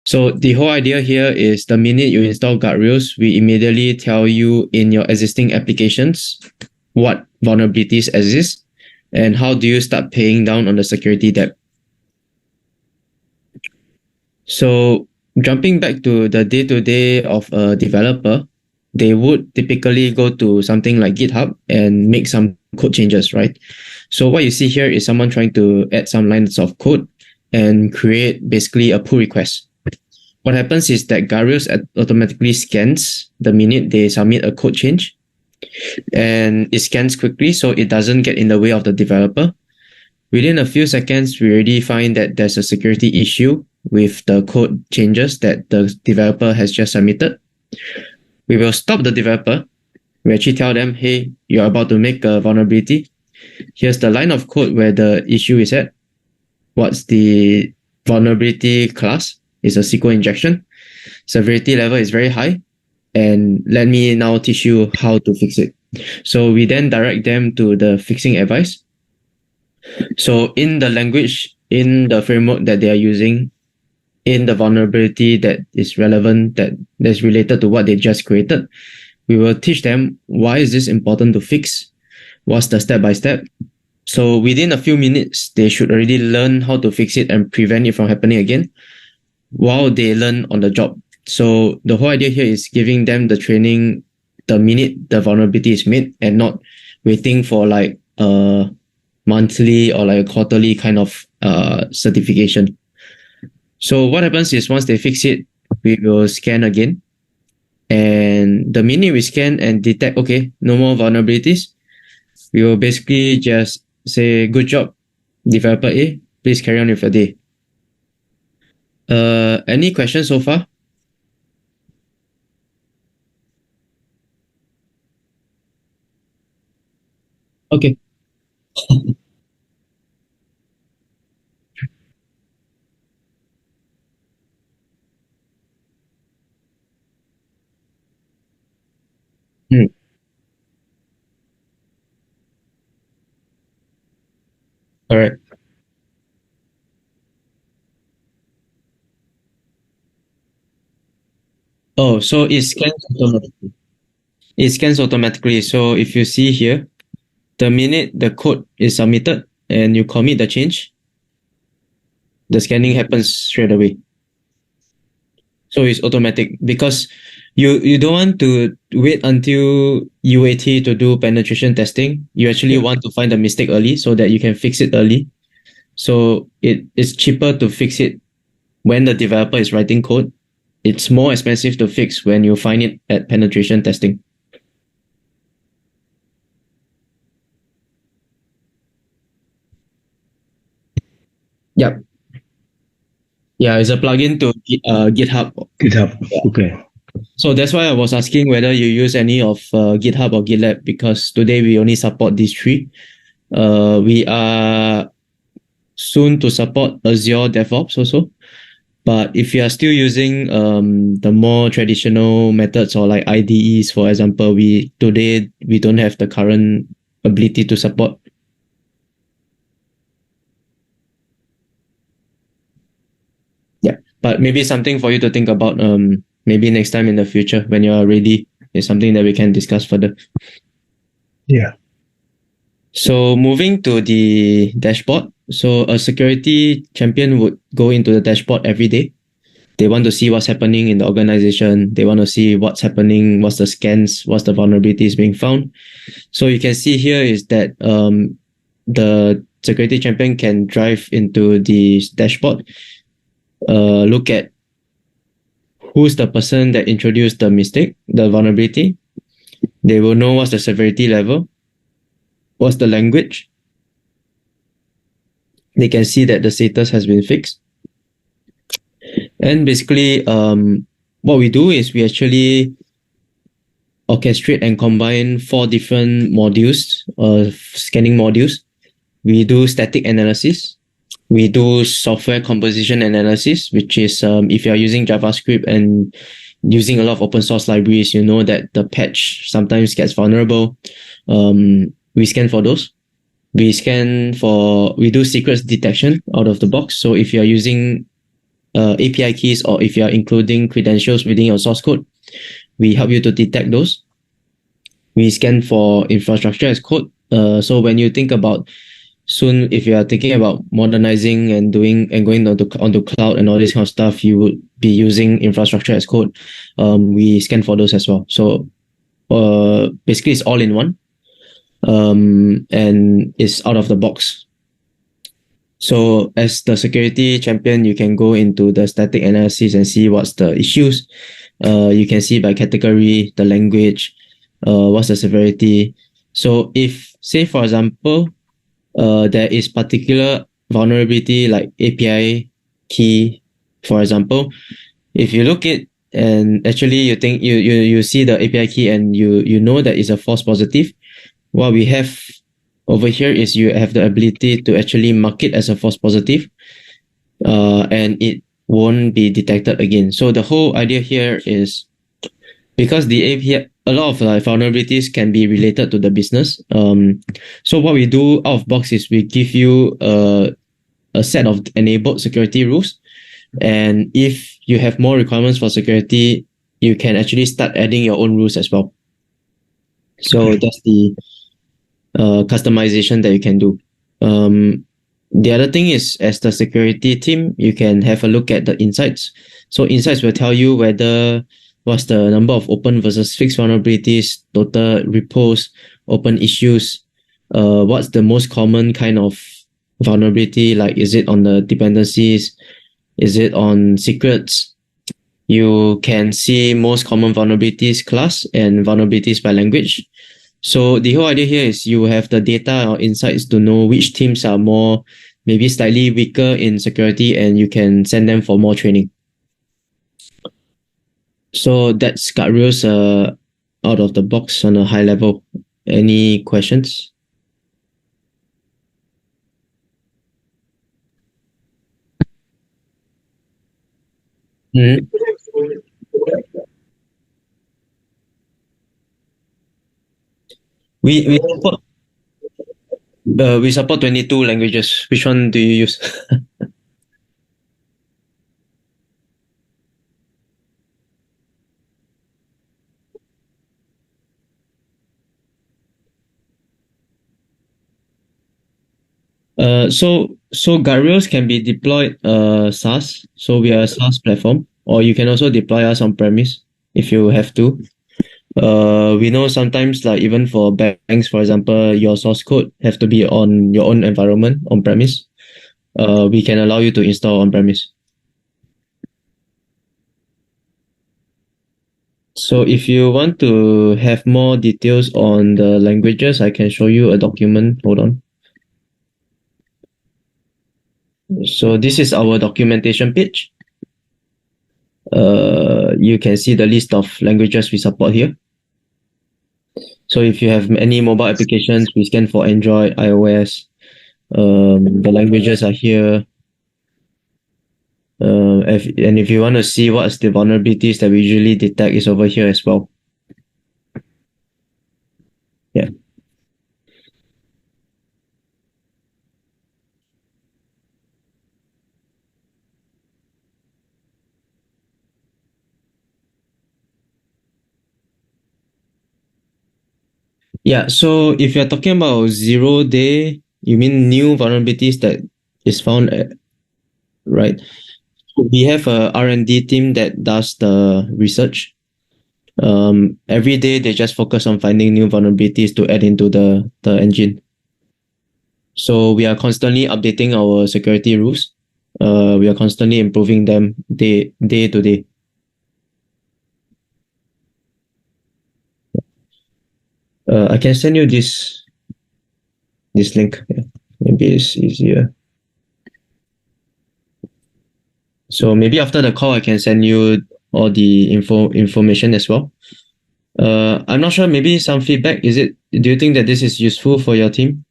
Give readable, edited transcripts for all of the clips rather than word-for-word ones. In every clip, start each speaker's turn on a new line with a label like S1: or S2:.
S1: So the whole idea here is the minute you install GuardRails, we immediately tell you in your existing applications what vulnerabilities exist and how do you start paying down on the security debt. So jumping back to the day-to-day of a developer, they would typically go to something like GitHub and make some code changes, right? So what you see here is someone trying to add some lines of code and create basically a pull request. What happens is that GuardRails automatically scans the minute they submit a code change, and it scans quickly so it doesn't get in the way of the developer. Within a few seconds, we already find that there's a security issue with the code changes that the developer has just submitted. We will stop the developer. We actually tell them, hey, you're about to make a vulnerability. Here's the line of code where the issue is at. What's the vulnerability class? It's a SQL injection. Severity level is very high. And let me now teach you how to fix it. So we then direct them to the fixing advice. So in the language, in the framework that they are using, in the vulnerability that is relevant, that's related to what they just created, we will teach them why is this important to fix, what's the step-by-step. So within a few minutes, they should already learn how to fix it and prevent it from happening again while they learn on the job. So the whole idea here is giving them the training the minute the vulnerability is made and not waiting for like a monthly or like a quarterly kind of certification. So what happens is once they fix it, we will scan again. And the minute we scan and detect, okay, no more vulnerabilities, we will basically just say, good job, developer A, please carry on with your day. Any questions so far? Okay. Hmm. All right. Oh, so it scans automatically. It scans automatically. So if you see here, the minute the code is submitted and you commit the change, the scanning happens straight away. So it's automatic because you don't want to wait until UAT to do penetration testing. You actually want to find the mistake early so that you can fix it early. So it is cheaper to fix it when the developer is writing code. It's more expensive to fix when you find it at penetration testing. Yep. Yeah, it's a plugin to GitHub.
S2: GitHub. Okay.
S1: So that's why I was asking whether you use any of GitHub or GitLab, because today we only support these three. We are soon to support Azure DevOps also. But if you are still using the more traditional methods or like IDEs, for example, today we don't have the current ability to support. Yeah, but maybe something for you to think about. Maybe next time in the future when you are ready, is something that we can discuss further.
S2: Yeah.
S1: So moving to the dashboard. So a security champion would go into the dashboard every day. They want to see what's happening in the organization. They want to see what's happening, what's the scans, what's the vulnerabilities being found. So you can see here is that the security champion can drive into the dashboard, look at who's the person that introduced the mistake, the vulnerability. They will know what's the severity level, what's the language. They can see that the status has been fixed. And basically, what we do is we actually orchestrate and combine 4 different modules, scanning modules. We do static analysis. We do software composition analysis, which is if you're using JavaScript and using a lot of open source libraries, you know that the patch sometimes gets vulnerable. We scan for those. We do secrets detection out of the box. So if you're using API keys, or if you are including credentials within your source code, we help you to detect those. We scan for infrastructure as code. So when you think about soon, if you are thinking about modernizing and doing and going onto cloud and all this kind of stuff, you would be using infrastructure as code. We scan for those as well. So basically, it's all in one, and it's out of the box. So as the security champion, you can go into the static analysis and see what's the issues. You can see by category, the language, what's the severity. So if, say for example, there is particular vulnerability like API key, for example, if you look it and actually you think you see the API key and you know that it's a false positive, what we have over here is you have the ability to actually mark it as a false positive, and it won't be detected again. So the whole idea here is because the API, a lot of vulnerabilities can be related to the business. So what we do out of box is we give you a set of enabled security rules, and if you have more requirements for security, you can actually start adding your own rules as well. So that's the customization that you can do. The other thing is, as the security team, you can have a look at the insights. So insights will tell you whether what's the number of open versus fixed vulnerabilities, total repos, open issues, what's the most common kind of vulnerability, like is it on the dependencies, is it on secrets. You can see most common vulnerabilities class and vulnerabilities by language. So the whole idea here is you have the data or insights to know which teams are more, maybe slightly weaker in security, and you can send them for more training. So that's GuardRails out of the box on a high level. Any questions? Mm-hmm. We support 22 languages. Which one do you use? So GuardRails can be deployed SaaS. So we are a SaaS platform, or you can also deploy us on premise if you have to. We know sometimes, like even for banks, for example, your source code have to be on your own environment on premise. We can allow you to install on premise. So if you want to have more details on the languages, I can show you a document. Hold on. So this is our documentation page. You can see the list of languages we support here. So if you have any mobile applications, we scan for Android, iOS. The languages are here. If you want to see what's the vulnerabilities that we usually detect, is over here as well. Yeah. Yeah. So if you're talking about 0 day, you mean new vulnerabilities that is found, right? We have a R&D team that does the research. Every day they just focus on finding new vulnerabilities to add into the engine. So we are constantly updating our security rules. We are constantly improving them day to day. I can send you this link. Yeah. Maybe it's easier. So maybe after the call, I can send you all the information as well. I'm not sure. Maybe some feedback. Do you think that this is useful for your team?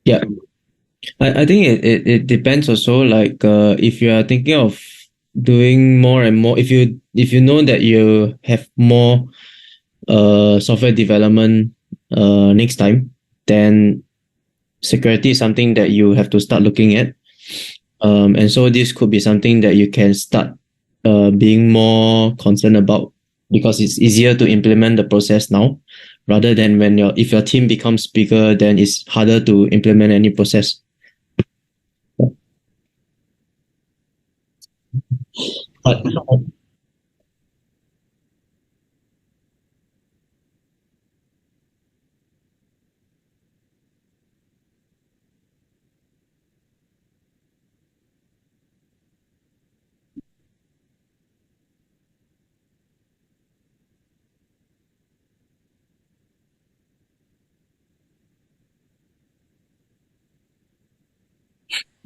S1: Yeah. I think it depends also. Like if you are thinking of doing more and more, if you know that you have more software development next time, then security is something that you have to start looking at. And so this could be something that you can start being more concerned about, because it's easier to implement the process now rather than when if your team becomes bigger, then it's harder to implement any process. But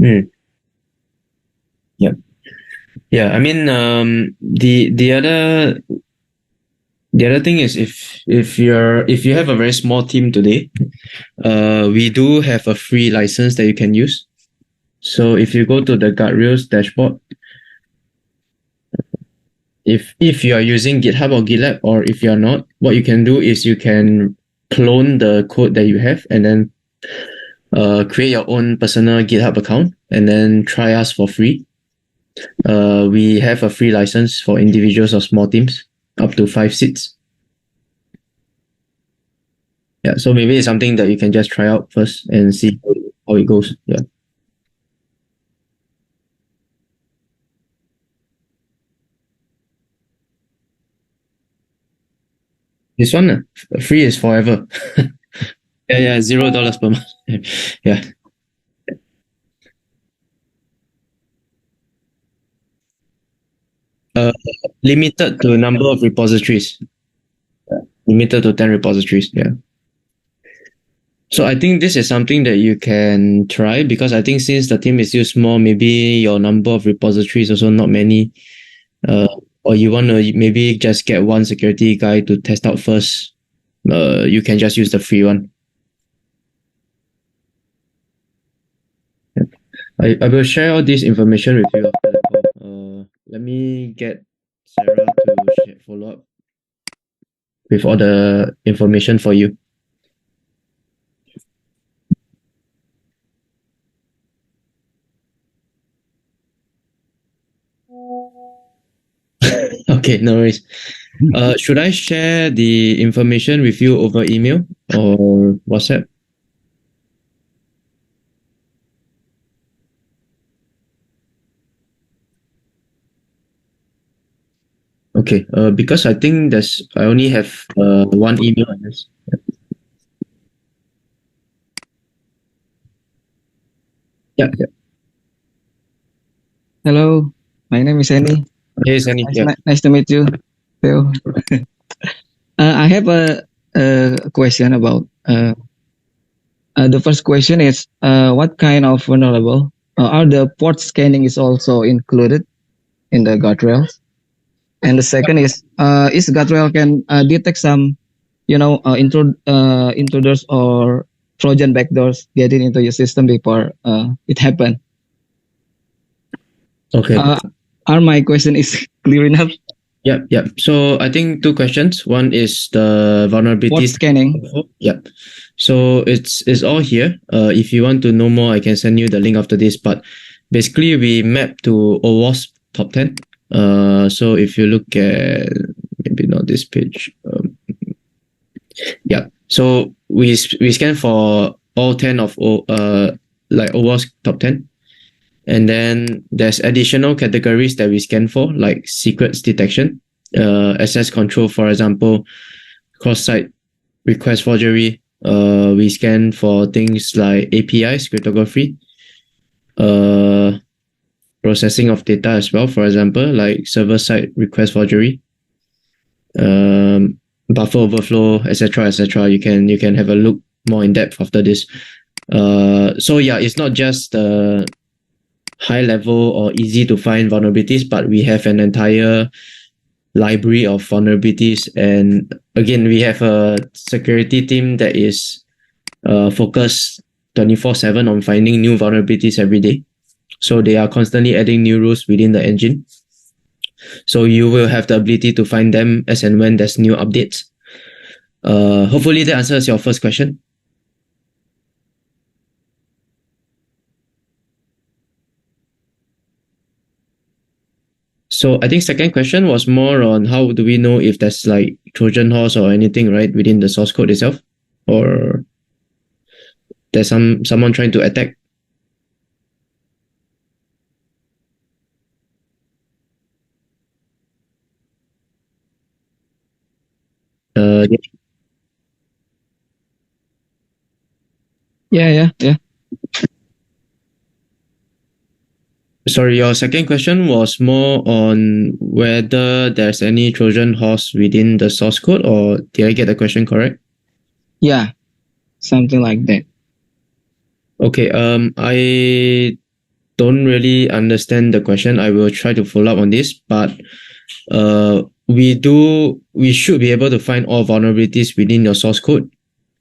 S1: mm, yeah, yeah. I mean, the other thing is, if you have a very small team today, we do have a free license that you can use. So if you go to the GuardRails dashboard, if you are using GitHub or GitLab, or if you are not, what you can do is you can clone the code that you have and then create your own personal GitHub account and then try us for free. We have a free license for individuals or small teams up to 5 seats. Yeah, so maybe it's something that you can just try out first and see how it goes. Yeah. This one, free is forever. Yeah, yeah, $0 per month. Yeah. Uh, limited to number of repositories. Limited to 10 repositories. Yeah. So I think this is something that you can try, because I think since the team is still small, maybe your number of repositories also not many. Or you want to maybe just get one security guy to test out first. You can just use the free one. I will share all this information with you after the call. Let me get Sarah to follow up with all the information for you. Okay, no worries. Should I share the information with you over email or WhatsApp? Okay. Because I think I only have one email address. Yeah, yeah.
S3: Hello, my name is Annie.
S1: Hey, Sunny. Yeah.
S3: Nice to meet you, Theo. I have a question about the first question is what kind of vulnerable are the port scanning is also included in the guardrails? And the second is guardrail can detect some intruders or Trojan backdoors getting into your system before it happened.
S1: Okay.
S3: Are my question is clear enough?
S1: Yeah, yeah. So I think two questions. One is the
S3: Port
S1: vulnerabilities.
S3: scanning.
S1: Yeah. So it's all here. If you want to know more, I can send you the link after this. But basically, we map to OWASP top 10. So if you look at maybe not this page. Yeah. So we scan for all 10 of like OWASP top 10. And then there's additional categories that we scan for, like secrets detection, access control, for example, cross-site request forgery. We scan for things like APIs, cryptography, processing of data as well, for example, like server-side request forgery, buffer overflow, etc., etc. You can have a look more in depth after this. So yeah, it's not just high level or easy to find vulnerabilities, but we have an entire library of vulnerabilities. And again, we have a security team that is focused 24/7 on finding new vulnerabilities every day. So they are constantly adding new rules within the engine. So you will have the ability to find them as and when there's new updates. Hopefully that answers your first question. So I think second question was more on how do we know if there's like Trojan horse or anything, right, within the source code itself, or there's someone trying to attack. Yeah.
S3: Yeah.
S1: Sorry, your second question was more on whether there's any Trojan horse within the source code, or did I get the question correct?
S3: Yeah, something like that.
S1: Okay, I don't really understand the question. I will try to follow up on this, but we should be able to find all vulnerabilities within your source code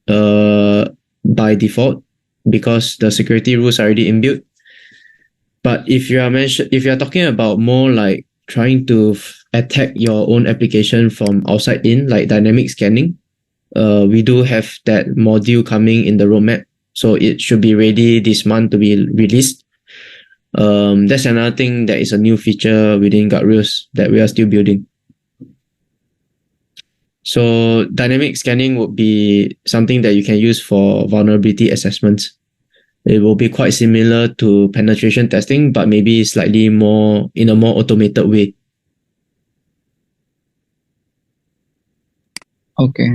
S1: by default, because the security rules are already inbuilt. But if you are talking about more like trying to attack your own application from outside in, like dynamic scanning, we do have that module coming in the roadmap, so it should be ready this month to be released. That's another thing that is a new feature within GuardRails that we are still building. So dynamic scanning would be something that you can use for vulnerability assessments. It will be quite similar to penetration testing, but maybe slightly more in a more automated way.
S3: Okay,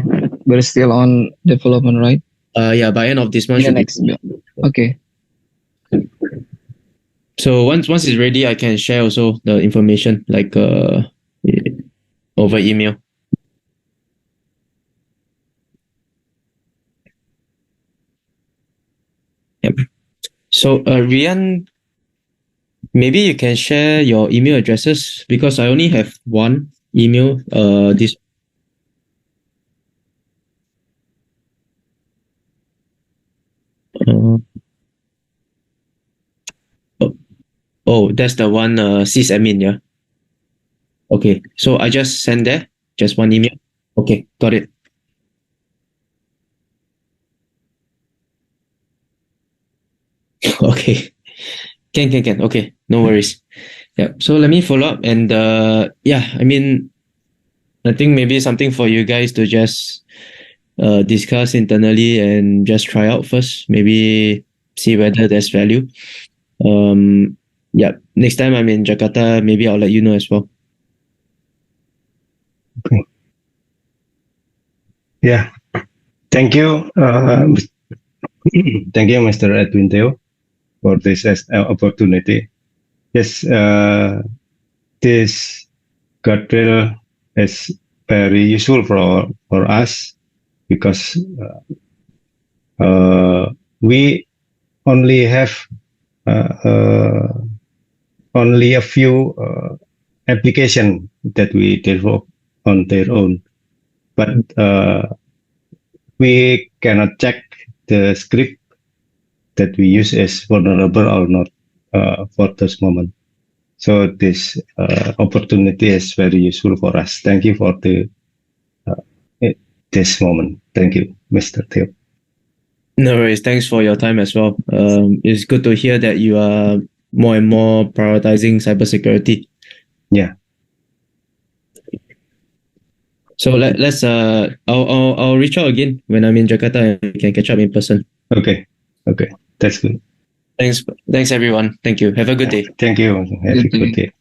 S3: but it's still on development, right?
S1: Yeah, by end of this month
S3: In the
S1: should be.
S3: next build. Okay.
S1: So once it's ready, I can share also the information like over email. Yep. So Rian, maybe you can share your email addresses, because I only have one email. This. Oh, that's the one sysadmin, yeah. Okay, so I just send there, just one email. Okay, got it. Okay, can. Okay, no worries. Yeah, so let me follow up, and yeah, I mean, I think maybe something for you guys to just discuss internally and just try out first. Maybe see whether there's value. Yeah, next time I'm in Jakarta, maybe I'll let you know as well.
S2: Okay. Yeah. Thank you. Thank you, Mr. Edwin Teo, for this opportunity. Yes, this guardrail is very useful for us, because we only have only a few application that we develop on their own, but we cannot check the script that we use is vulnerable or not for this moment. So this opportunity is very useful for us. Thank you for this moment. Thank you, Mr. Theo.
S1: No worries. Thanks for your time as well. It's good to hear that you are more and more prioritizing cybersecurity.
S2: Yeah.
S1: So let's I'll reach out again when I'm in Jakarta and we can catch up in person.
S2: Okay. That's good.
S1: Thanks everyone. Thank you. Have a good day.
S2: Thank you. Have a good day.